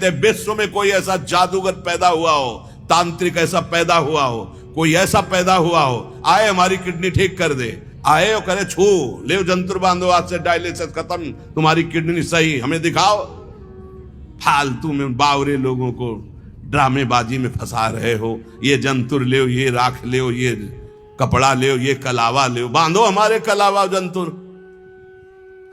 कहते विश्व में कोई ऐसा जादूगर पैदा हुआ हो, तांत्रिक ऐसा पैदा हुआ हो, कोई ऐसा पैदा हुआ हो, आए हमारी किडनी ठीक कर दे, आए और करे छू ले जंतुर बांधो, आज से डायलिसिस खत्म, तुम्हारी किडनी सही, हमें दिखाओ। फालतू में बावरे लोगों को ड्रामेबाजी में फंसा रहे हो। ये जंतुर ले, ये राख ले, ये कपड़ा ले, ये कलावा ले, बांधो हमारे कलावा जंतुर।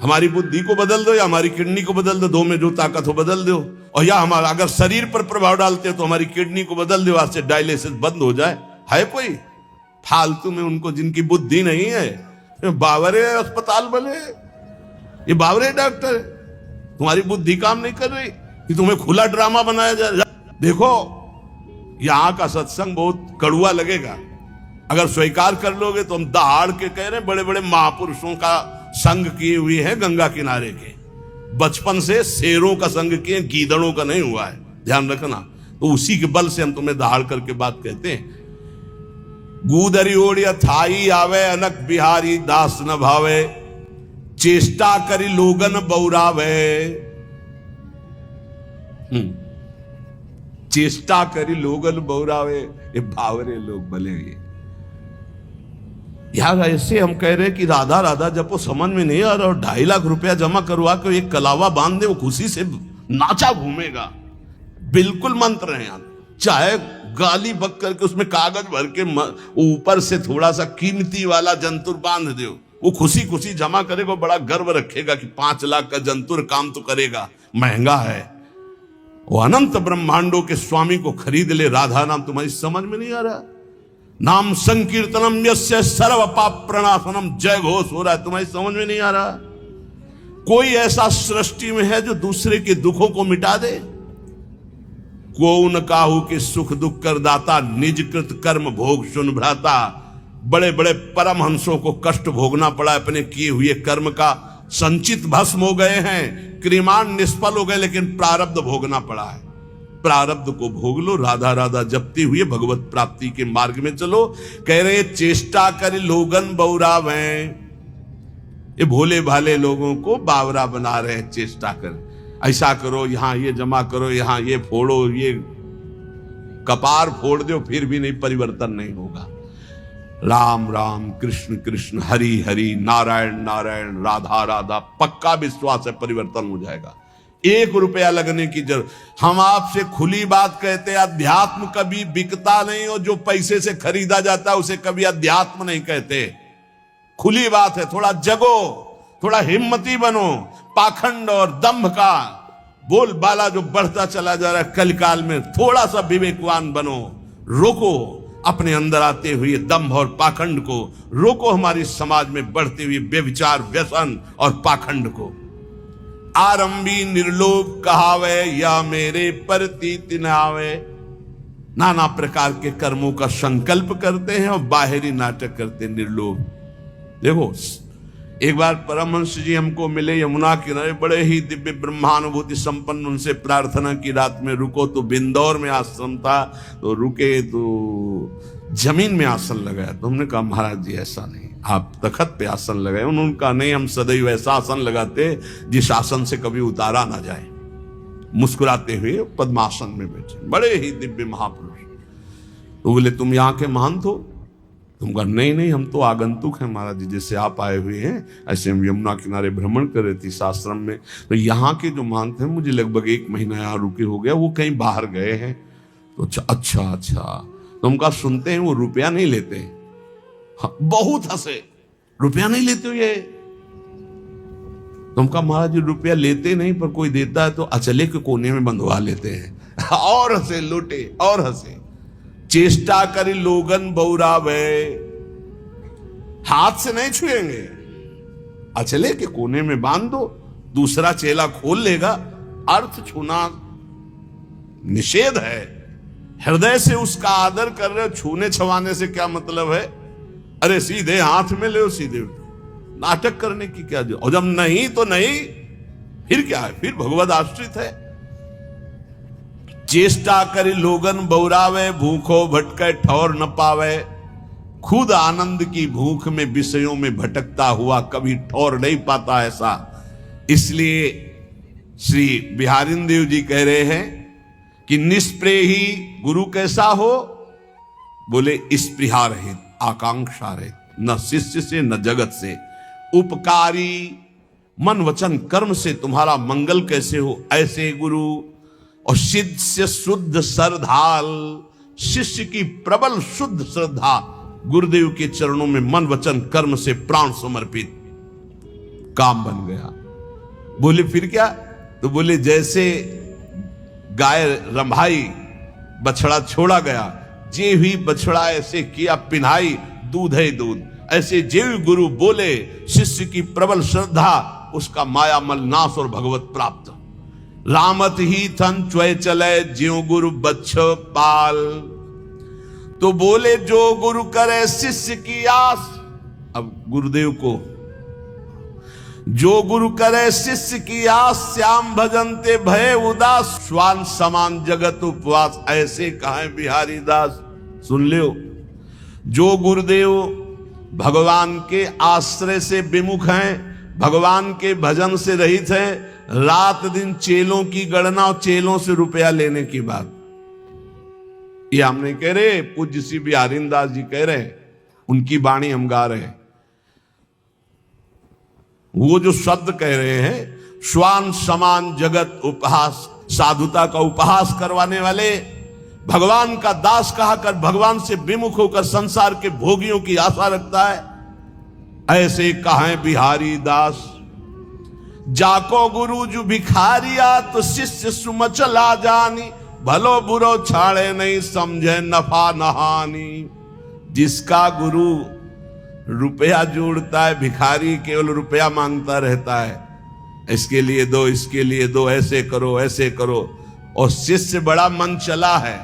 हमारी बुद्धि को बदल दो या हमारी किडनी को बदल दो, दो में जो ताकत हो बदल दो। और या हमारा अगर शरीर पर प्रभाव डालते हो तो हमारी किडनी को बदल दो, आज से डायलिसिस बंद हो जाए। है कोई फालतू में उनको जिनकी बुद्धि नहीं है, बावरे अस्पताल बने, ये बावरे डॉक्टर, तुम्हारी बुद्धि काम नहीं कर रही कि तुम्हें खुला ड्रामा बनाया जाए। देखो यहां का सत्संग बहुत कड़ुआ लगेगा, अगर स्वीकार कर लोगे तो हम दहाड़ के कह रहे हैं, बड़े बड़े महापुरुषों का संग किए हुए हैं गंगा किनारे के, बचपन से शेरों का संग किए, गीदड़ों का नहीं हुआ है, ध्यान रखना। तो उसी के बल से हम तुम्हें दहाड़ करके बात कहते हैं। गूदरी ओढ़िया थाई आवे, अनक बिहारी दास न भावे, चेष्टा करी लोगन बौरावे। चेष्टा करी लोगन बौरावे, ये भावरे लोग भले हुए। यार ऐसे हम कह रहे कि राधा राधा जब वो समझ में नहीं आ रहा, और 2.5 लाख रुपया जमा करवा के एक कलावा बांध दे, वो खुशी से नाचा घूमेगा। बिल्कुल मंत्र है यार, चाहे गाली बक करके उसमें कागज भर के ऊपर से थोड़ा सा कीमती वाला जंतुर बांध दो, वो खुशी खुशी जमा करेगा, बड़ा गर्व रखेगा कि 5 लाख का जंतुर काम तो करेगा, महंगा है। वो अनंत ब्रह्मांडों के स्वामी को खरीद ले, राधा नाम तुम्हारी समझ में नहीं आ रहा। नाम संकीर्तनम यस्य सर्व पाप प्रणाशनम, जय घोष हो रहा है, तुम्हारी समझ में नहीं आ रहा। कोई ऐसा सृष्टि में है जो दूसरे के दुखों को मिटा दे? को न काहू के सुख दुख कर दाता, निज कृत कर्म भोग सुन भ्राता। बड़े बड़े परमहंसों को कष्ट भोगना पड़ा, अपने किए हुए कर्म का संचित भस्म हो गए हैं, क्रिमान निष्फल हो गए, लेकिन प्रारब्ध भोगना पड़ा है। प्रारब्ध को भोग लो, राधा राधा जपती हुई भगवत प्राप्ति के मार्ग में चलो। कह रहे चेष्टा कर लोगन बौरावे, ये भोले भाले लोगों को बावरा बना रहे हैं। चेष्टा कर, ऐसा करो, यहां ये जमा करो, यहां ये फोड़ो, ये कपार फोड़ दो, फिर भी नहीं, परिवर्तन नहीं होगा। राम राम कृष्ण कृष्ण हरि हरि नारायण नारायण राधा राधा, पक्का विश्वास है परिवर्तन हो जाएगा। 1 रुपया लगने की जरूरत। हम आपसे खुली बात कहते हैं, अध्यात्म कभी बिकता नहीं, और जो पैसे से खरीदा जाता है उसे कभी अध्यात्म नहीं कहते। खुली बात है, थोड़ा जगो, थोड़ा हिम्मती बनो। पाखंड और दंभ का बोलबाला जो बढ़ता चला जा रहा है कलकाल में, थोड़ा सा विवेकवान बनो, रोको अपने अंदर आते हुए दंभ और पाखंड को, रोको हमारी समाज में बढ़ते हुए व्यभिचार व्यसन और पाखंड को। आरंभी निर्लोभ कहावे, या मेरे प्रतीत न आवे। नाना प्रकार के कर्मों का संकल्प करते हैं और बाहरी नाटक करते हैं, निर्लोभ। देखो एक बार परमहंस जी हमको मिले यमुना किनारे, बड़े ही दिव्य ब्रह्मानुभूति संपन्न, उनसे प्रार्थना की रात में रुको, तो बिंदौर में आश्रम था, तो रुके तो जमीन में आसन लगाया। तो हमने कहा महाराज जी ऐसा नहीं, आप तखत पे आसन लगाए। उन्होंने कहा नहीं, हम सदैव ऐसा आसन लगाते जिस आसन से कभी उतारा ना जाए। मुस्कुराते हुए पद्मासन में बैठे, बड़े ही दिव्य महापुरुष। तो बोले तुम यहाँ के महंत हो? तुम कहा नहीं नहीं, हम तो आगंतुक हैं महाराज जी, जैसे आप आए हुए हैं ऐसे हम यमुना किनारे भ्रमण कर रहे थे इस आश्रम में। तो यहाँ के जो महंत हैं, मुझे लगभग 1 महीना यहाँ रुके हो गया, वो कहीं बाहर गए हैं। तो अच्छा तुम कहा सुनते हैं वो रुपया नहीं लेते? हाँ, बहुत हंसे, रुपया नहीं लेते हो ये? तुम कहा महाराज जी रुपया लेते नहीं, पर कोई देता है तो अचले के कोने में बंधवा लेते हैं। और हंसे, लूटे और हंसे। चेष्टा करी लोगन बौरावे, हाथ से नहीं छुएंगे, अचले के कोने में बांध दो, दूसरा चेला खोल लेगा। अर्थ छूना निषेध है, हृदय से उसका आदर कर रहे हो, छूने छवाने से क्या मतलब है? अरे सीधे हाथ में ले, सीधे नाटक करने की क्या जो, और जब नहीं तो नहीं, फिर क्या है? फिर भगवद आश्रित है। चेष्टा करी लोगन बौरावे, भूखो भटके ठौर न पावे। खुद आनंद की भूख में विषयों में भटकता हुआ कभी ठौर नहीं पाता ऐसा। इसलिए श्री बिहारिन देव जी कह रहे हैं कि निष्प्रेही गुरु कैसा हो, बोले स्पृहा रहित, आकांक्षा रहित, न शिष्य से न जगत से, उपकारी, मन वचन कर्म से तुम्हारा मंगल कैसे हो, ऐसे गुरु। और शिष्य शुद्ध श्रद्धाल, शिष्य की प्रबल शुद्ध श्रद्धा, गुरुदेव के चरणों में मन वचन कर्म से प्राण समर्पित, काम बन गया। बोले फिर क्या, तो बोले जैसे गाय रंभाई, बछड़ा छोड़ा गया, जे हुई बछड़ा ऐसे किया पिन्हाई, दूध है दूध, ऐसे जेव गुरु बोले, शिष्य की प्रबल श्रद्धा, उसका माया मल नाश और भगवत प्राप्त। रामत ही थन च्वय चले, ज्यों गुरु बच्छ पाल। तो बोले जो गुरु करे शिष्य की आस, अब गुरुदेव को, जो गुरु करे शिष्य की आस, श्याम भजनते भय उदास, श्वान समान जगत उपवास, ऐसे कहे बिहारी दास। सुन लो, जो गुरुदेव भगवान के आश्रय से विमुख हैं, भगवान के भजन से रहित हैं, रात दिन चेलों की गणना और चेलों से रुपया लेने की बात, ये हम नहीं कह रहे, पूज्य श्री बिहारी दास जी कह रहे, उनकी वाणी हम गा रहे हैं। वो जो शब्द कह रहे हैं, श्वान समान जगत उपहास, साधुता का उपहास करवाने वाले, भगवान का दास कहा कर भगवान से विमुख होकर संसार के भोगियों की आशा रखता है, ऐसे कहें बिहारी दास। जाको गुरु जो भिखारिया, तो शिष्य सुमचला जानी, भलो बुरो छाड़े नहीं, समझे नफा नहानी। जिसका गुरु रुपया जोड़ता है, भिखारी केवल रुपया मांगता रहता है, इसके लिए दो, इसके लिए दो, ऐसे करो ऐसे करो, और शिष्य बड़ा मन चला है,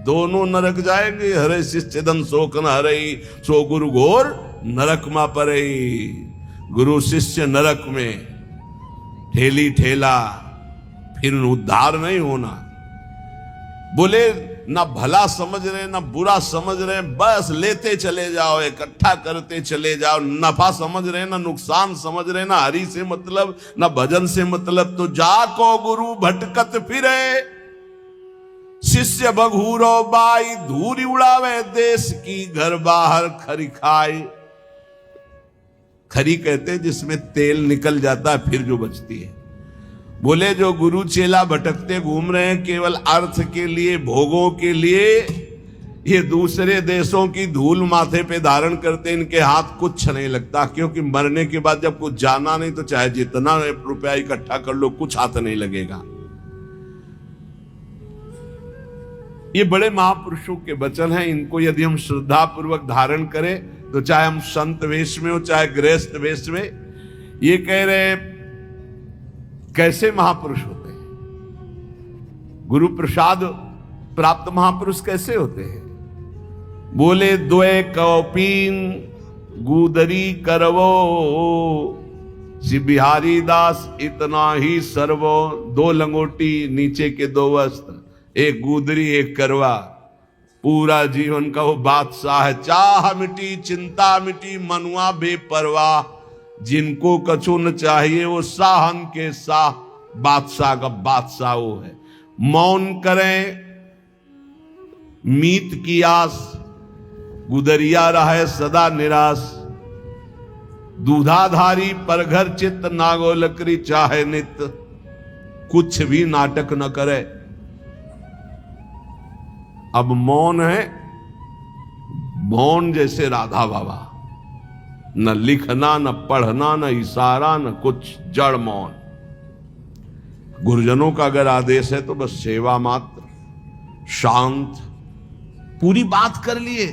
दोनों नरक जाएंगे। हरे शिष्य धन शोक न हरई, सो गुरु घोर नरक मा परई। गुरु शिष्य नरक में ठेली ठेला, फिर उद्धार नहीं होना। बोले ना भला समझ रहे ना बुरा समझ रहे, बस लेते चले जाओ, इकट्ठा करते चले जाओ, नफा समझ रहे ना नुकसान समझ रहे, ना हरि से मतलब ना भजन से मतलब। तो जाको गुरु भटकत फिरे, शिष्य बघूरो बाई, धूरी उड़ावे देश की, घर बाहर खरी खाई। खरी कहते जिसमें तेल निकल जाता है फिर जो बचती है। बोले जो गुरु चेला भटकते घूम रहे हैं केवल अर्थ के लिए, भोगों के लिए, ये दूसरे देशों की धूल माथे पे धारण करते, इनके हाथ कुछ नहीं लगता, क्योंकि मरने के बाद जब कुछ जाना नहीं तो चाहे जितना रुपया इकट्ठा कर लो, कुछ हाथ नहीं लगेगा। ये बड़े महापुरुषों के वचन हैं, इनको यदि हम श्रद्धा पूर्वक धारण करें तो चाहे हम संत वेश में हो चाहे गृहस्थ वेश में। ये कह रहे कैसे महापुरुष होते हैं, गुरु प्रसाद प्राप्त महापुरुष कैसे होते हैं। बोले द्वय कौपीन गुदरी करवो, श्री बिहारी दास इतना ही सर्वो। दो लंगोटी नीचे के दो वस्त्र, एक गुदरी एक करवा, पूरा जीवन का वो बादशाह है। चाह मिटी चिंता मिटी, मनुआ बेपरवाह, जिनको कछु न चाहिए वो साहन के साह, बादशाह का बादशाह वो है। मौन करें मीत की आस, गुदरिया रहे सदा निराश। दूधाधारी पर घर चित्त, नागो लकड़ी चाहे नित, कुछ भी नाटक न करे। अब मौन है, मौन जैसे राधा बाबा, न लिखना न पढ़ना न इशारा न कुछ, जड़ मौन। गुरुजनों का अगर आदेश है तो बस सेवा मात्र, शांत, पूरी बात कर लिए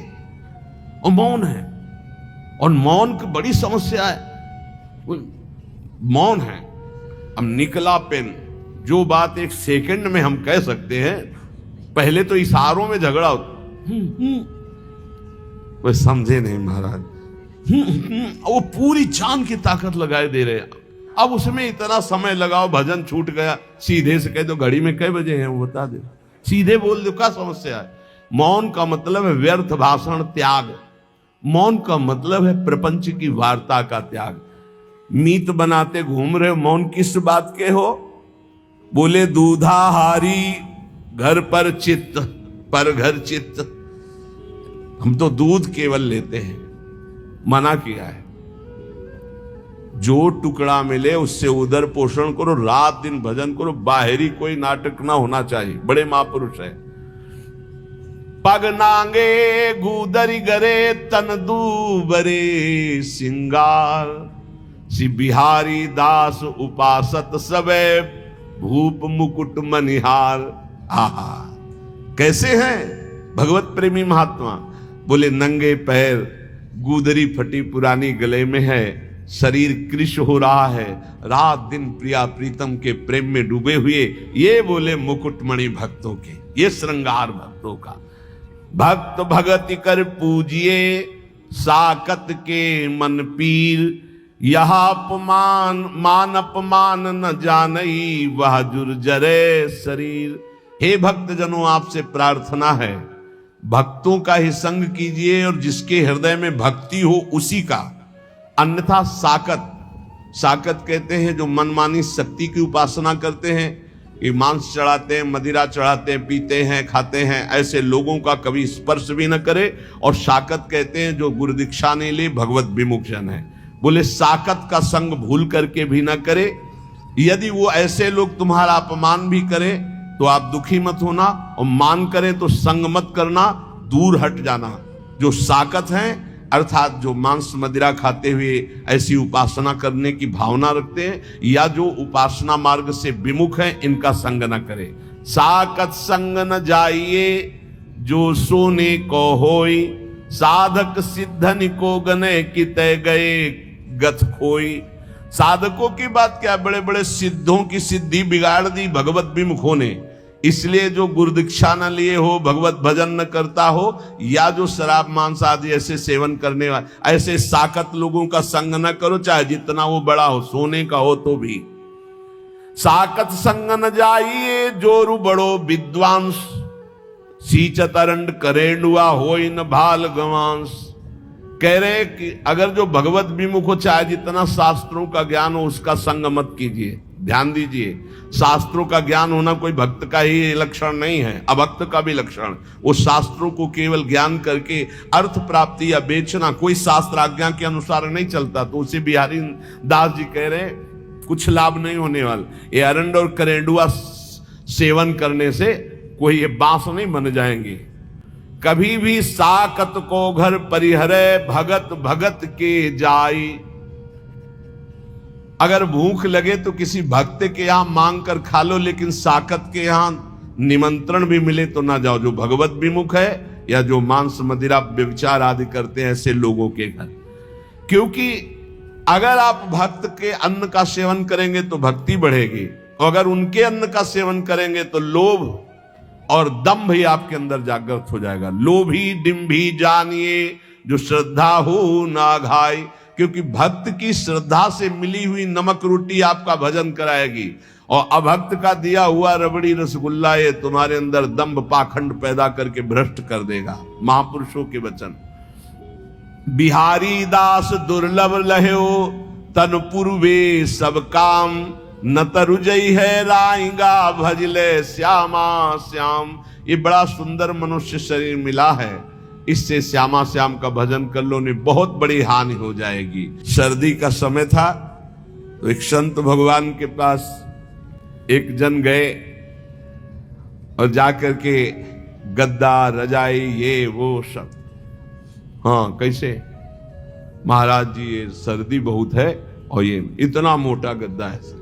और मौन है। और मौन की बड़ी समस्या है, मौन है। अब निकला पेन, जो बात एक सेकंड में हम कह सकते हैं, पहले तो इशारों में झगड़ा होता। वो समझे नहीं महाराज, वो पूरी जान की ताकत लगाए दे रहे। अब उसमें इतना समय लगाओ, भजन छूट गया, सीधे से कह दो घड़ी में कई बजे हैं वो बता दे, सीधे बोल दो, क्या समस्या है। मौन का मतलब है व्यर्थ भाषण त्याग, मौन का मतलब है प्रपंच की वार्ता का त्याग। मीत बनाते घूम रहे हो, मौन किस बात के हो। बोले दूधाहारी घर पर चित्त पर घर चित्त। हम तो दूध केवल लेते हैं, मना किया है जो टुकड़ा मिले उससे उदर पोषण करो, रात दिन भजन करो, बाहरी कोई नाटक ना होना चाहिए। बड़े महापुरुष है। पग नांगे गुदरी गरे तन दूबरे सिंगार, श्री बिहारी दास उपासत सबे भूप मुकुट मनिहार। आहा, कैसे हैं भगवत प्रेमी महात्मा। बोले नंगे पैर, गुदरी फटी पुरानी गले में है, शरीर कृश हो रहा है, रात दिन प्रिया प्रीतम के प्रेम में डूबे हुए। ये बोले मुकुटमणि भक्तों के, ये श्रृंगार भक्तों का। भक्त भगति कर पूजिए साकत के मन पीर, यह अपमान मान अपमान न जानई वह जुर्जरे शरीर। हे भक्त जनों, आपसे प्रार्थना है भक्तों का ही संग कीजिए और जिसके हृदय में भक्ति हो उसी का। अन्यथा साकत कहते हैं जो मनमानी शक्ति की उपासना करते हैं, ये मांस चढ़ाते हैं, मदिरा चढ़ाते हैं, पीते हैं, खाते हैं, ऐसे लोगों का कभी स्पर्श भी न करे। और साकत कहते हैं जो गुरु दीक्षा नहीं ले, भगवत विमुख जन है। बोले साकत का संग भूल करके भी न करे। यदि वो ऐसे लोग तुम्हारा अपमान भी करें तो आप दुखी मत होना, और मान करें तो संग मत करना, दूर हट जाना। जो साकत हैं अर्थात जो मांस मदिरा खाते हुए ऐसी उपासना करने की भावना रखते हैं, या जो उपासना मार्ग से विमुख हैं, इनका संग न करे। साकत संग न जाइए जो सोने को होई, साधक सिद्धन को गने की तय गए गथ खोई। साधकों की बात क्या, बड़े बड़े सिद्धों की सिद्धि बिगाड़ दी भगवत विमुखों ने। इसलिए जो गुरु दीक्षा न लिए हो, भगवत भजन न करता हो, या जो शराब मांस आदि ऐसे सेवन करने वाले, ऐसे साकत लोगों का संग न करो, चाहे जितना वो बड़ा हो, सोने का हो तो भी। साकत संग न जाइए जोरु बड़ो विद्वांस, सींचत अरंड करेंडुआ होई न भाल गवांस। कह रहे कि अगर जो भगवत विमुख हो, चाहे जितना शास्त्रों का ज्ञान हो, उसका संग मत कीजिए। ध्यान दीजिए, शास्त्रों का ज्ञान होना कोई भक्त का ही लक्षण नहीं है, अभक्त का भी लक्षण। वो शास्त्रों को केवल ज्ञान करके अर्थ प्राप्ति या बेचना कोई शास्त्र आज्ञा के अनुसार नहीं चलता। तो उसे बिहारी दास जी कह रहे कुछ लाभ नहीं होने वाला। ये अरंड और करेंडुआ सेवन करने से कोई ये बांस नहीं बन जाएंगे। कभी भी साकत को घर परिहरे भगत भगत के जाई। अगर भूख लगे तो किसी भक्त के यहां मांग कर खा लो, लेकिन साकत के यहां निमंत्रण भी मिले तो ना जाओ। जो भगवत विमुख है या जो मांस मदिरा व्यभिचार आदि करते हैं ऐसे लोगों के घर। क्योंकि अगर आप भक्त के अन्न का सेवन करेंगे तो भक्ति बढ़ेगी, और अगर उनके अन्न का सेवन करेंगे तो लोभ और दंभ ही आपके अंदर जागृत हो जाएगा। लोभी डिंभी जानिए जो श्रद्धा हो ना घाई। क्योंकि भक्त की श्रद्धा से मिली हुई नमक रोटी आपका भजन कराएगी, और अभक्त का दिया हुआ रबड़ी रसगुल्ला ये तुम्हारे अंदर दंभ पाखंड पैदा करके भ्रष्ट कर देगा। महापुरुषों के वचन। बिहारी दास दुर्लभ लह्यो तन पूर्वे सब काम, न तरुजई है राइंगा भजले श्यामा श्याम। ये बड़ा सुंदर मनुष्य शरीर मिला है, इससे श्यामा श्याम का भजन कर लो, नहीं बहुत बड़ी हानि हो जाएगी। सर्दी का समय था तो एक संत भगवान के पास एक जन गए और जाकर के गद्दा रजाई ये वो सब। हाँ कैसे महाराज जी ये सर्दी बहुत है और ये इतना मोटा गद्दा है।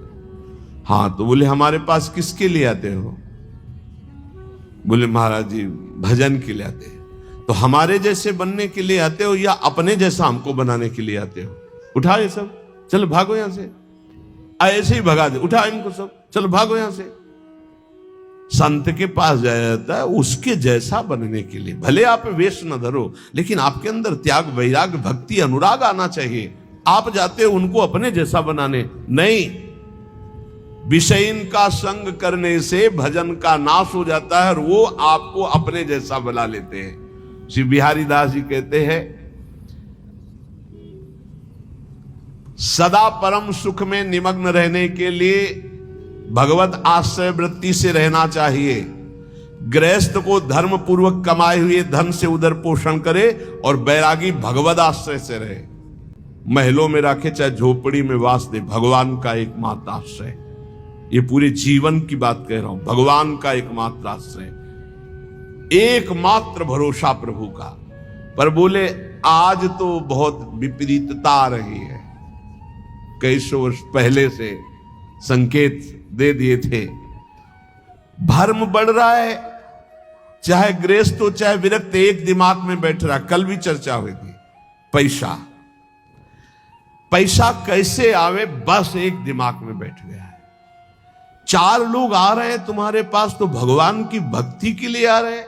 हाँ तो बोले हमारे पास किसके लिए आते हो? बोले महाराज जी भजन के लिए आते हैं। तो हमारे जैसे बनने के लिए आते हो या अपने जैसा हमको बनाने के लिए आते हो? उठा ये सब, चलो भागो यहां से। ऐसे ही भगा दे, उठा इनको सब, चलो भागो यहां से। संत के पास जाया जाता है उसके जैसा बनने के लिए। भले आप वेश न धरो, लेकिन आपके अंदर त्याग वैराग भक्ति अनुराग आना चाहिए। आप जाते हो उनको अपने जैसा बनाने, नहीं। विषयीन का संग करने से भजन का नाश हो जाता है और वो आपको अपने जैसा बना लेते हैं। श्री बिहारी दास जी कहते हैं सदा परम सुख में निमग्न रहने के लिए भगवत आश्रय वृत्ति से रहना चाहिए। गृहस्थ को धर्म पूर्वक कमाए हुए धन से उदर पोषण करे और बैरागी भगवद आश्रय से रहे। महलों में रखे चाहे झोपड़ी में वास दे, भगवान का एकमात्र आश्रय। ये पूरे जीवन की बात कह रहा हूं, भगवान का एकमात्र आश्रय, एकमात्र भरोसा प्रभु का। पर बोले आज तो बहुत विपरीतता आ रही है। कई सौ वर्ष पहले से संकेत दे दिए थे। भर्म बढ़ रहा है, चाहे गृहस्थ हो चाहे विरक्त, एक दिमाग में बैठ रहा। कल भी चर्चा हुई थी, पैसा पैसा कैसे आवे, बस एक दिमाग में बैठ गया है। 4 लोग आ रहे हैं तुम्हारे पास तो भगवान की भक्ति के लिए आ रहे हैं,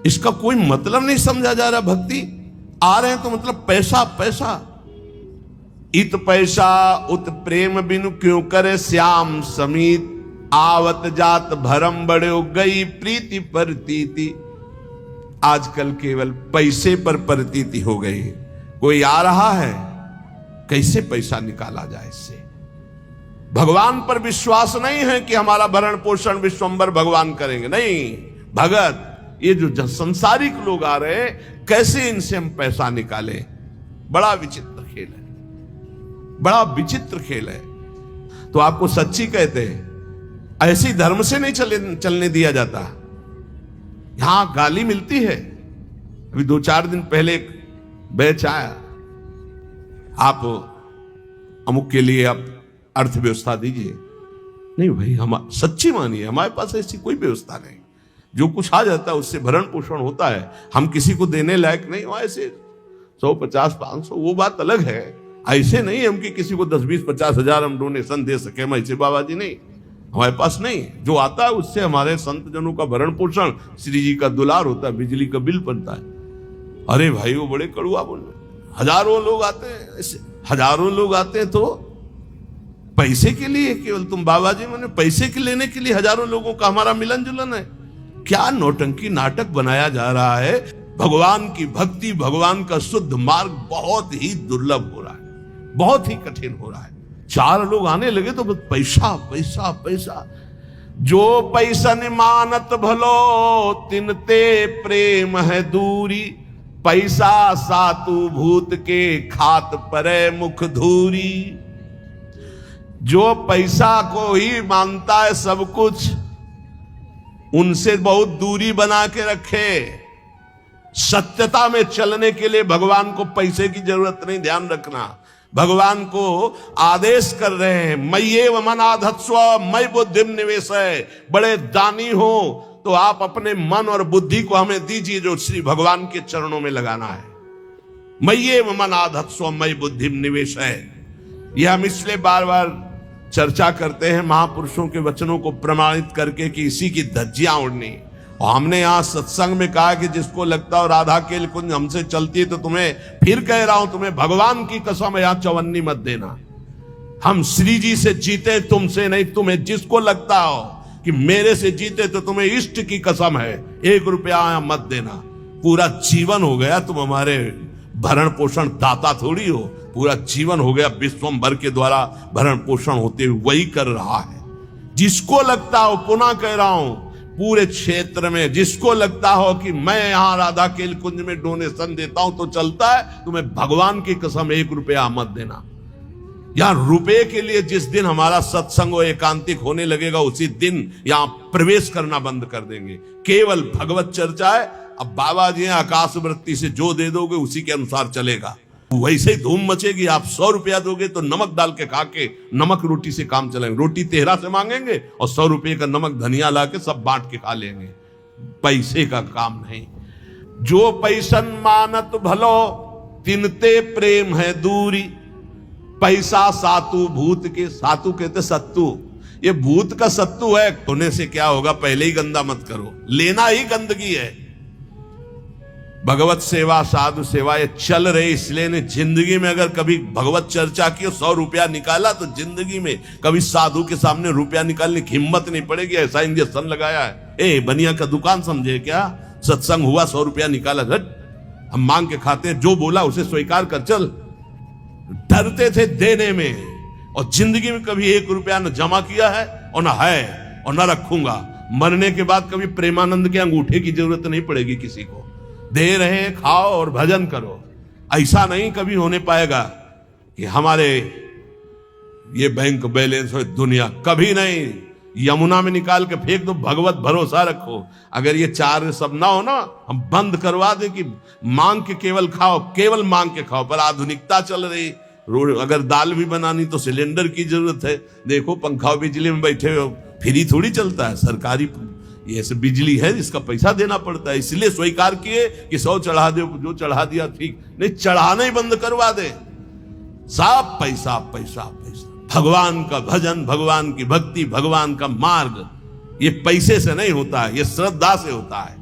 इसका कोई मतलब नहीं समझा जा रहा। भक्ति आ रहे हैं तो मतलब पैसा पैसा। इत पैसा उत प्रेम बिनु क्यों करे श्याम समीत, आवत जात भरम बड़े गई प्रीति परतीति। आजकल केवल पैसे पर परतीति हो गई। कोई आ रहा है, कैसे पैसा निकाला जाए इससे। भगवान पर विश्वास नहीं है कि हमारा भरण पोषण विश्वंभर भगवान करेंगे। नहीं, भगत ये जो संसारिक लोग आ रहे हैं, कैसे इनसे हम पैसा निकालें। बड़ा विचित्र खेल है, बड़ा विचित्र खेल है। तो आपको सच्ची कहते हैं, ऐसी धर्म से नहीं चलने दिया जाता। यहां गाली मिलती है। अभी 2-4 दिन पहले एक बैच आया, आप अमुक के लिए आप अर्थव्यवस्था दीजिए। नहीं भाई, हम सच्ची मानिए, हमारे पास ऐसी कोई व्यवस्था नहीं। जो कुछ आ जाता है उससे भरण पोषण होता है। हम किसी को देने लायक नहीं हो, ऐसे 100, 50, 500 वो बात अलग है। ऐसे नहीं हम कि किसी को 10, 20, 50 हजार हम डोनेशन दे सके। हम ऐसे बाबा जी नहीं, हमारे पास नहीं। जो आता है उससे हमारे संत जनों का भरण पोषण, श्री जी का दुलार होता है, बिजली का बिल बनता है। अरे भाई वो बड़े कड़ुआ बोल रहे। हजारों लोग आते हैं, ऐसे हजारों लोग आते हैं तो पैसे के लिए केवल तुम बाबा जी मैंने पैसे के लेने के लिए हजारों लोगों का हमारा मिलन जुलन है। क्या नौटंकी नाटक बनाया जा रहा है। भगवान की भक्ति, भगवान का शुद्ध मार्ग बहुत ही दुर्लभ हो रहा है, बहुत ही कठिन हो रहा है। 4 लोग आने लगे तो बस पैसा पैसा पैसा। जो पैसन मानत भलो तिनते प्रेम है दूरी, पैसा सातु भूत के खात परे मुख धूरी। जो पैसा को ही मानता है सब कुछ, उनसे बहुत दूरी बना के रखे। सत्यता में चलने के लिए भगवान को पैसे की जरूरत नहीं, ध्यान रखना। भगवान को आदेश कर रहे हैं, मय्येव मनाधत्स्व मयि बुद्धिम निवेशय। बड़े दानी हो तो आप अपने मन और बुद्धि को हमें दीजिए, जो श्री भगवान के चरणों में लगाना है। मय्येव मनाधत्स्व मयि बुद्धिम निवेशय। यह हम इसलिए बार बार चर्चा करते हैं महापुरुषों के वचनों को प्रमाणित करके कि इसी की धज्जियां उड़नी। और हमने यहां सत्संग में कहा कि जिसको लगता हो राधा केल कुंज हमसे चलती है, तो तुम्हें फिर कह रहा हूं, तुम्हें भगवान की कसम है, यहां चवन्नी मत देना। हम श्री जी से जीते, तुमसे नहीं। तुम्हें जिसको लगता हो कि मेरे से जीते तो तुम्हें इष्ट की कसम है, 1 रुपया यहां मत देना। पूरा जीवन हो गया तुम हमारे भरण पोषण दाता थोड़ी हो। पूरा जीवन हो गया विश्वंभर के द्वारा भरण पोषण होते हुए वही कर रहा है। जिसको लगता हो, पुनः कह रहा हूं, पूरे क्षेत्र में जिसको लगता हो कि मैं यहां राधा केल कुंज में डोनेशन देता हूं तो चलता है, तुम्हें भगवान की कसम 1 रुपया मत देना। यहां रुपए के लिए जिस दिन हमारा सत्संग और एकांतिक होने लगेगा, उसी दिन यहां प्रवेश करना बंद कर देंगे। केवल भगवत चर्चा है। अब बाबा जी आकाश वृत्ति से जो दे दोगे उसी के अनुसार चलेगा। वैसे ही धूम मचेगी। आप 100 रुपया दोगे तो नमक डाल के खा के नमक रोटी से काम चलाएंगे। रोटी तेहरा से मांगेंगे और 100 रुपये का नमक धनिया ला के सब बांट के खा लेंगे। पैसे का काम नहीं। जो पैसन मानत भलो तिनते प्रेम है दूरी, पैसा सातु भूत के। सातु कहते सत्तू। ये भूत का सत्तू है। होने से क्या होगा, पहले ही गंदा मत करो। लेना ही गंदगी है। भगवत सेवा, साधु सेवा ये चल रही, इसलिए ने जिंदगी में अगर कभी भगवत चर्चा की और 100 रुपया निकाला तो जिंदगी में कभी साधु के सामने रुपया निकालने की हिम्मत नहीं पड़ेगी। ऐसा इंजेक्शन लगाया है। बनिया का दुकान समझे क्या? सत्संग हुआ, 100 रुपया निकाला, हम मांग के खाते हैं, जो बोला उसे स्वीकार कर चल। डरते थे देने में, और जिंदगी में कभी 1 रुपया न जमा किया है और न है और न रखूंगा। मरने के बाद कभी प्रेमानंद के अंगूठे की जरूरत नहीं पड़ेगी किसी को। दे रहे खाओ और भजन करो। ऐसा नहीं कभी होने पाएगा कि हमारे ये बैंक बैलेंस हो, दुनिया कभी नहीं। यमुना में निकाल के फेंक दो, भगवत भरोसा रखो। अगर ये चार सब ना हो ना, हम बंद करवा दे कि मांग के केवल खाओ, केवल मांग के खाओ। पर आधुनिकता चल रही, अगर दाल भी बनानी तो सिलेंडर की जरूरत है। देखो पंखा बिजली में बैठे हो, फ्री थोड़ी चलता है, सरकारी ये सब बिजली है, इसका पैसा देना पड़ता है। इसलिए स्वीकार किए कि 100 चढ़ा दो, जो चढ़ा दिया ठीक, नहीं चढ़ाना ही बंद करवा दे। सब पैसा पैसा पैसा। भगवान का भजन, भगवान की भक्ति, भगवान का मार्ग ये पैसे से नहीं होता है, ये श्रद्धा से होता है।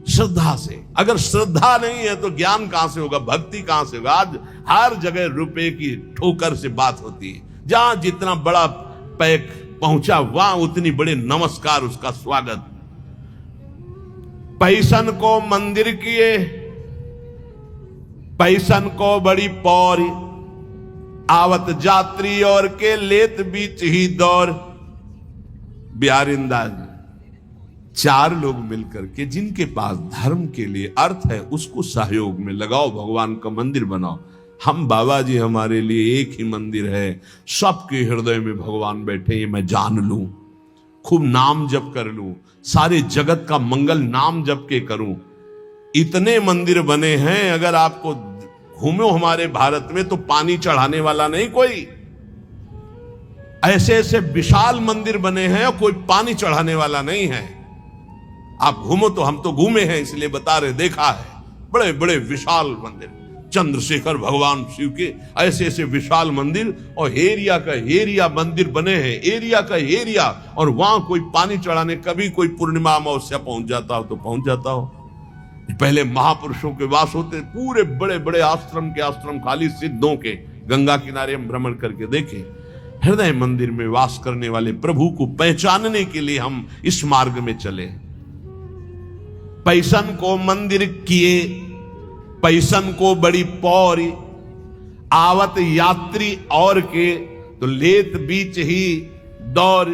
श्रद्धा से, अगर श्रद्धा नहीं है तो ज्ञान कहां से होगा, भक्ति कहां से होगा। आज हर जगह रुपए की ठोकर से बात होती है। जहां जितना बड़ा पैक पहुंचा वहां उतनी बड़े नमस्कार, उसका स्वागत। पैसन को मंदिर किए, पैसन को बड़ी पौरी, आवत जात्री और के लेत बीच ही दौर। बिहारिंदा 4 लोग मिलकर के, जिनके पास धर्म के लिए अर्थ है उसको सहयोग में लगाओ, भगवान का मंदिर बनाओ। हम बाबा जी हमारे लिए एक ही मंदिर है, सबके हृदय में भगवान बैठे, ये मैं जान लूं, खूब नाम जप कर लूं, सारे जगत का मंगल नाम जप के करूं। इतने मंदिर बने हैं, अगर आपको घूमो हमारे भारत में तो पानी चढ़ाने वाला नहीं कोई। ऐसे ऐसे विशाल मंदिर बने हैं, कोई पानी चढ़ाने वाला नहीं है। आप घूमो तो, हम तो घूमे हैं इसलिए बता रहे, देखा है बड़े बड़े विशाल मंदिर, चंद्रशेखर भगवान शिव के ऐसे ऐसे विशाल मंदिर, और एरिया का एरिया मंदिर बने हैं, एरिया का एरिया। और वहां कोई पानी चढ़ाने, कभी कोई पूर्णिमा अमावस्या पहुंच जाता हो तो पहुंच जाता हो। पहले महापुरुषों के वास होते, पूरे बड़े बड़े आश्रम के आश्रम खाली सिद्धों के, गंगा किनारे हम भ्रमण करके देखे। हृदय मंदिर में वास करने वाले प्रभु को पहचानने के लिए हम इस मार्ग में चले। पैसन को मंदिर किए, पैसन को बड़ी पौरी, आवत यात्री और के तो लेत बीच ही दौर।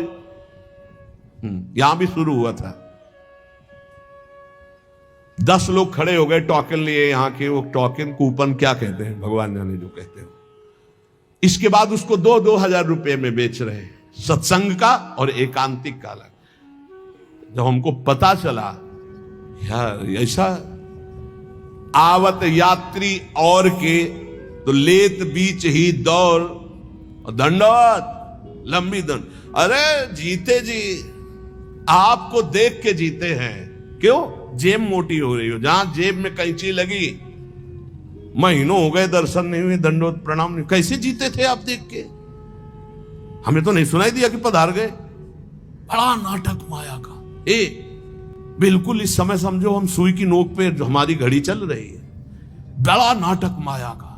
यहां भी शुरू हुआ था। 10 लोग खड़े हो गए, टोकन लिए यहाँ के। वो टोकन कूपन क्या कहते हैं, भगवान जाने जो कहते हैं। इसके बाद उसको 2-2 हजार रुपए में बेच रहे हैं, सत्संग का और एकांतिक का अलग। जब हमको पता चला यार ऐसा, आवत यात्री और के तो लेत बीच ही दौर, दंडवत लंबी दंड। अरे जीते जी, आपको देख के जीते हैं। क्यों? जेब मोटी हो रही हो। जहां जेब में कैंची लगी, महीनों हो गए दर्शन नहीं हुए, दंडवत प्रणाम नहीं। कैसे जीते थे आप देख के? हमें तो नहीं सुनाई दिया कि पधार गए। बड़ा नाटक माया का। बिल्कुल इस समय समझो हम सुई की नोक पे जो हमारी घड़ी चल रही है। बड़ा नाटक माया का।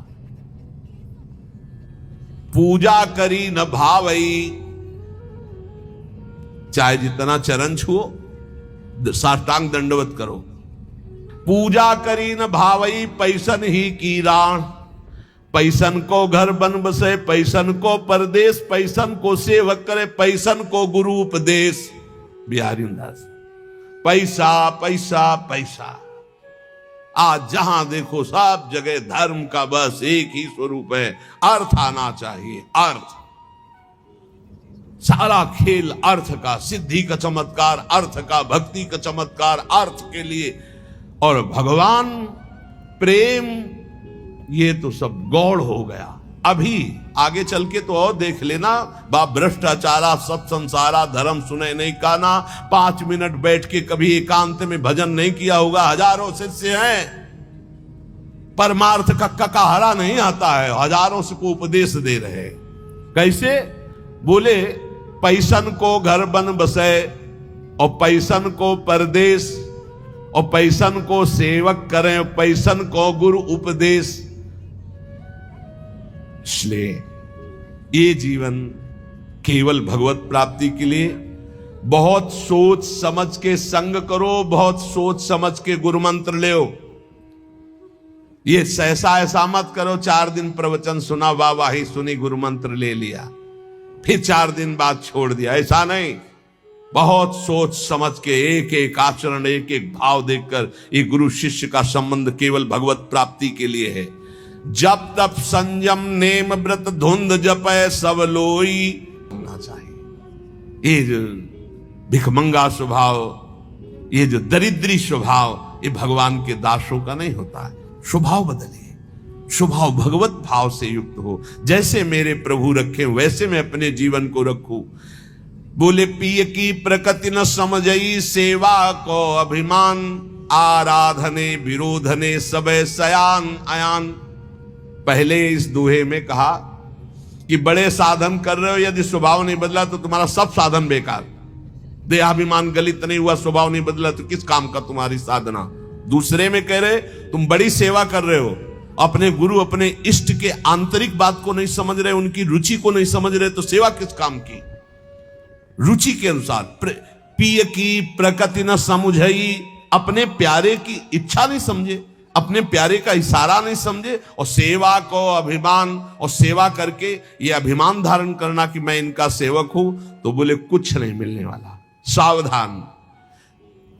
पूजा करी न भावई, चाहे जितना चरण छुओ, साष्टांग दंडवत करो। पूजा करी न भावई, पैसन ही की राण। पैसन को घर बन बसे, पैसन को परदेश, पैसन को सेवक करे, पैसन को गुरु उपदेश। बिहारीदास। पैसा पैसा पैसा। आज जहां देखो सब जगह धर्म का बस एक ही स्वरूप है, अर्थ आना चाहिए। अर्थ, सारा खेल अर्थ का, सिद्धि का चमत्कार अर्थ का, भक्ति का चमत्कार अर्थ के लिए। और भगवान प्रेम, ये तो सब गौड़ हो गया। अभी आगे चल के तो और देख लेना, बाप भ्रष्टाचारा सब संसारा, धर्म सुने नहीं काना। 5 मिनट बैठ के कभी एकांत में भजन नहीं किया होगा। हजारों शिष्य हैं, परमार्थ का ककाहरा नहीं आता है, हजारों से को उपदेश दे रहे। कैसे? बोले पैसन को घर बन बसे, और पैसन को परदेश, और पैसन को सेवक करें, पैसन को गुरु उपदेश। इसलिए ये जीवन केवल भगवत प्राप्ति के लिए बहुत सोच समझ के संग करो, बहुत सोच समझ के गुरु मंत्र ले। ये सहसा ऐसा मत करो, 4 दिन प्रवचन सुना, वाह ही सुनी, गुरु मंत्र ले लिया, फिर 4 दिन बाद छोड़ दिया। ऐसा नहीं। बहुत सोच समझ के एक एक आचरण, एक एक भाव देखकर ये गुरु शिष्य का संबंध केवल भगवत प्राप्ति के लिए है। जब तब संयम नेम व्रत धुंध जपय सब लोई होना चाहिए। ये जो भिखमंगा स्वभाव, ये जो दरिद्री स्वभाव, ये भगवान के दासों का नहीं होता है। स्वभाव बदलिए, स्वभाव भगवत भाव से युक्त हो। जैसे मेरे प्रभु रखे वैसे मैं अपने जीवन को रखूं। बोले पिय की प्रकृति न समझई, सेवा को अभिमान, आराधने विरोधने सबे सयान अयान। पहले इस दोहे में कहा कि बड़े साधन कर रहे हो, यदि स्वभाव नहीं बदला तो तुम्हारा सब साधन बेकार। देहाभिमान गलित नहीं हुआ, स्वभाव नहीं बदला तो किस काम का तुम्हारी साधना। दूसरे में कह रहे तुम बड़ी सेवा कर रहे हो, अपने गुरु अपने इष्ट के आंतरिक बात को नहीं समझ रहे, उनकी रुचि को नहीं समझ रहे, तो सेवा किस काम की। रुचि के अनुसार पिय की प्रकृति न समझई, अपने प्यारे की इच्छा नहीं समझे, अपने प्यारे का इशारा नहीं समझे, और सेवा को अभिमान, और सेवा करके ये अभिमान धारण करना कि मैं इनका सेवक हूं, तो बोले कुछ नहीं मिलने वाला। सावधान,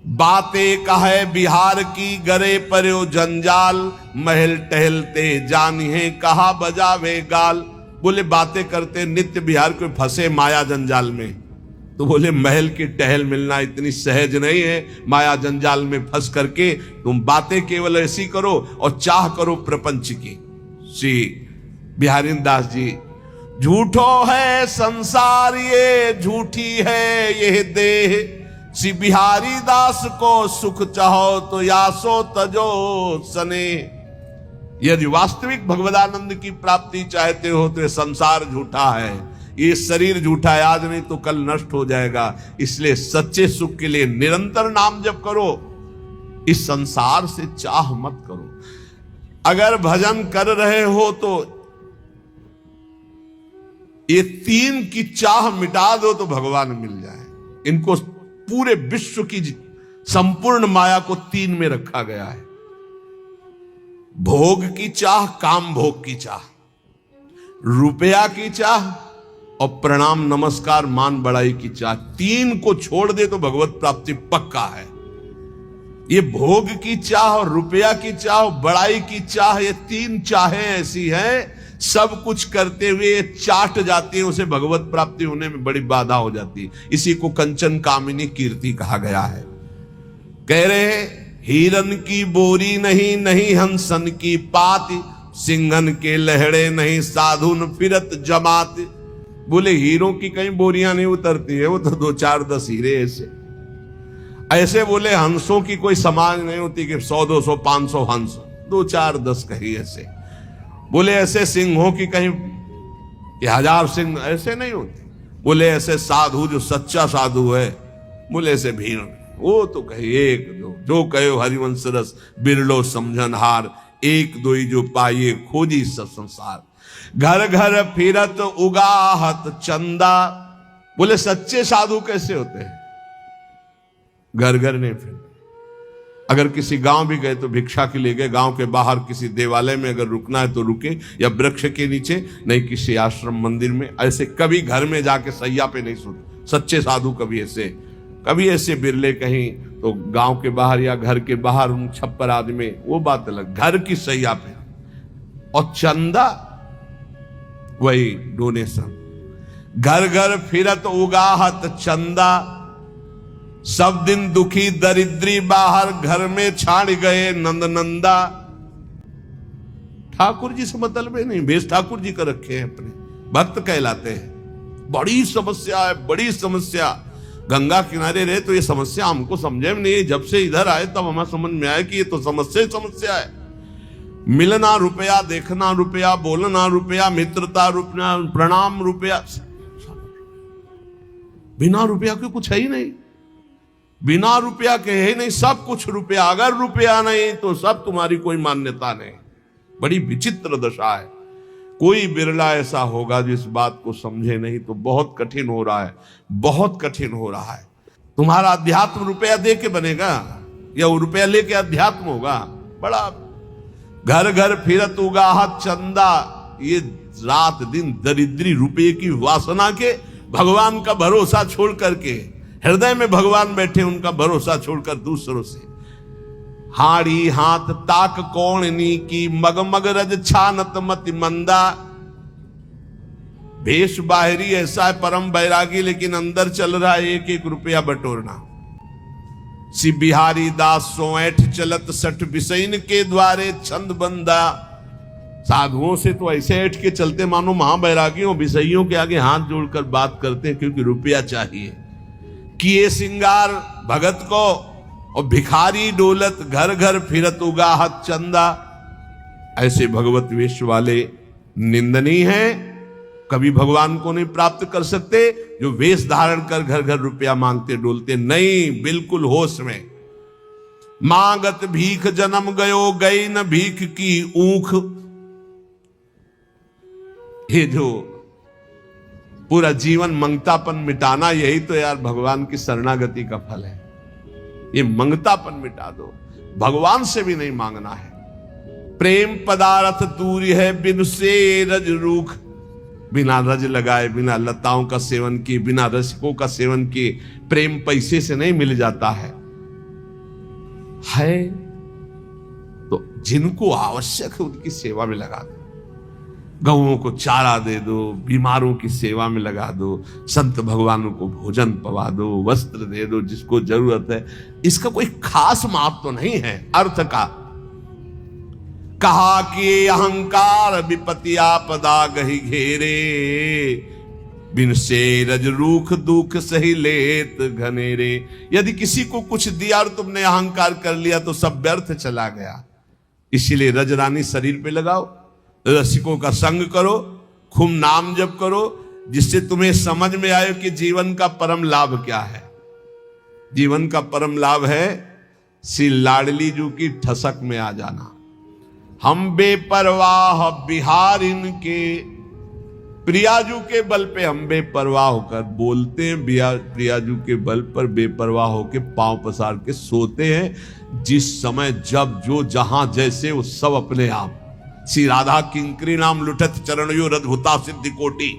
बातें कहे बिहार की, गरे पर्यो जंजाल, महल टहलते जानिए कहा बजावे गाल। बोले बातें करते नित्य बिहार को फंसे माया जंजाल में, तो बोले महल की टहल मिलना इतनी सहज नहीं है। माया जंजाल में फंस करके तुम बातें केवल ऐसी करो और चाह करो प्रपंच की। श्री बिहारी दास जी, झूठो है संसार ये, झूठी है ये देह, श्री बिहारी दास को सुख चाहो तो यासो तजो सने। यदि वास्तविक भगवदानंद की प्राप्ति चाहते हो तो ये संसार झूठा है, ये शरीर झूठा है, आज नहीं तो कल नष्ट हो जाएगा। इसलिए सच्चे सुख के लिए निरंतर नाम जप करो, इस संसार से चाह मत करो। अगर भजन कर रहे हो तो ये तीन की चाह मिटा दो तो भगवान मिल जाए। इनको पूरे विश्व की संपूर्ण माया को तीन में रखा गया है। भोग की चाह, काम भोग की चाह, रुपया की चाह और प्रणाम नमस्कार मान बड़ाई की चाह। तीन को छोड़ दे तो भगवत प्राप्ति पक्का है। ये भोग की चाह और रुपया की चाह और बड़ाई की चाह, ये तीन चाहें ऐसी हैं, सब कुछ करते हुए चाट जाती है, उसे भगवत प्राप्ति होने में बड़ी बाधा हो जाती है। इसी को कंचन कामिनी कीर्ति कहा गया है। कह रहे हिरन की बोरी नहीं, नहीं हंसन की पाती, सिंहन के लहड़े नहीं, साधुन फिरत जमात। बोले हीरों की कहीं बोरियां नहीं उतरती है, वो तो 2-4-10 हीरे ऐसे बोले हंसों की कोई समाज नहीं होती कि 100-200-500 हंस, 2-4-10 कहीं ऐसे। बोले ऐसे सिंहों की कहीं 1000 सिंह ऐसे नहीं होते। बोले ऐसे साधु जो सच्चा साधु है, बोले ऐसे भीड़, वो तो कहे एक दो, जो कहो हरिवंश रस बिरलो समझन हार, एक दो ही जो पाइए खोजी सब संसार। घर घर फिरत उगाहत चंदा। बोले सच्चे साधु कैसे होते हैं? घर घर नहीं फिर, अगर किसी गांव भी गए तो भिक्षा के लिए गए, गांव के बाहर किसी देवालय में अगर रुकना है तो रुके, या वृक्ष के नीचे, नहीं किसी आश्रम मंदिर में। ऐसे कभी घर में जाके सैया पे नहीं सोते सच्चे साधु। कभी ऐसे बिरले कहीं तो गांव के बाहर या घर के बाहर छप्पर आदमी, वो बात अलग। घर की सैया पे। और चंदा वही डोनेशन। घर घर फिरत उगाहत चंदा, सब दिन दुखी दरिद्री बाहर, घर में छाड़ गए नंद नंदा। ठाकुर जी से मतलब नहीं, भेष ठाकुर जी का रखे हैं, अपने भक्त कहलाते हैं। बड़ी समस्या है, बड़ी समस्या। गंगा किनारे रहे तो ये समस्या हमको समझे में नहीं, जब से इधर आए तब हमें समझ में आया कि ये तो समस्या है। मिलना रुपया, देखना रुपया, बोलना रुपया, मित्रता रुपया, प्रणाम रुपया। बिना रुपया के कुछ है ही नहीं, बिना रुपया के है नहीं, सब कुछ रुपया। अगर रुपया नहीं तो सब तुम्हारी कोई मान्यता नहीं। बड़ी विचित्र दशा है। कोई बिरला ऐसा होगा जो इस बात को समझे नहीं, तो बहुत कठिन हो रहा है, बहुत कठिन हो रहा है। तुम्हारा अध्यात्म रुपया दे के बनेगा या वो रुपया लेके अध्यात्म होगा? बड़ा घर घर फिरत उगाहत चंदा। ये रात दिन दरिद्री रुपये की वासना के भगवान का भरोसा छोड़ करके हृदय में भगवान बैठे, उनका भरोसा छोड़कर दूसरों से। हाड़ी हाथ ताक कौणनी की, मगमग रज छानत मति मंदा। भेष बाहरी ऐसा है परम बैरागी, लेकिन अंदर चल रहा है एक एक रुपया बटोरना। सी बिहारी दास सोएठ चलत सठ बिसैन के द्वारे छंद बंदा। साधुओं से तो ऐसे ऐठ के चलते मानो महाबैरागियों, बिसैयों के आगे हाथ जोड़कर बात करते हैं, क्योंकि रुपया चाहिए। किए सिंगार भगत को, और भिखारी डोलत घर घर फिरत उगाहत चंदा। ऐसे भगवत वेश वाले निंदनीय हैं, कभी भगवान को नहीं प्राप्त कर सकते। जो वेश धारण कर घर घर रुपया मांगते डोलते, नहीं, बिल्कुल होश में। मांगत भीख जन्म गयो, गई न भीख की ऊख। ये जो पूरा जीवन मंगतापन मिटाना, यही तो यार भगवान की शरणागति का फल है। ये मंगतापन मिटा दो, भगवान से भी नहीं मांगना है। प्रेम पदार्थ दूरी है, बिन से रज रूख। बिना रज लगाए, बिना लताओं का सेवन किए, बिना रसिकों का सेवन किए प्रेम पैसे से नहीं मिल जाता है। तो जिनको आवश्यक है उनकी सेवा में लगा दो, गौओं को चारा दे दो, बीमारों की सेवा में लगा दो, संत भगवानों को भोजन पवा दो, वस्त्र दे दो जिसको जरूरत है। इसका कोई खास माप तो नहीं है अर्थ का। कहा कि अहंकार विपत्ति आपदा गही घेरे, बिन से रज रूख दुख सही लेत घनेरे। यदि किसी को कुछ दिया और तुमने अहंकार कर लिया तो सब व्यर्थ चला गया। इसीलिए रजरानी शरीर पे लगाओ, रसिकों का संग करो, खूब नाम जप करो, जिससे तुम्हें समझ में आए कि जीवन का परम लाभ क्या है। जीवन का परम लाभ है श्री लाडली जू की ठसक में आ जाना। हम बेपरवाह बिहारिन के, प्रियाजू के बल पे हम बेपरवाह होकर बोलते हैं, प्रियाजू के बल पर बेपरवाह होकर पांव पसार के सोते हैं। जिस समय जब जो जहां जैसे वो सब अपने आप। श्री राधा किंकरी नाम लुठत चरणयो रद्भुता सिद्धि कोटि।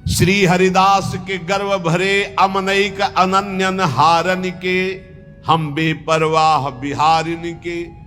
श्री हरिदास के गर्व भरे अमनैक अनन्यन हारन के, हम बेपरवाह बिहारिन के।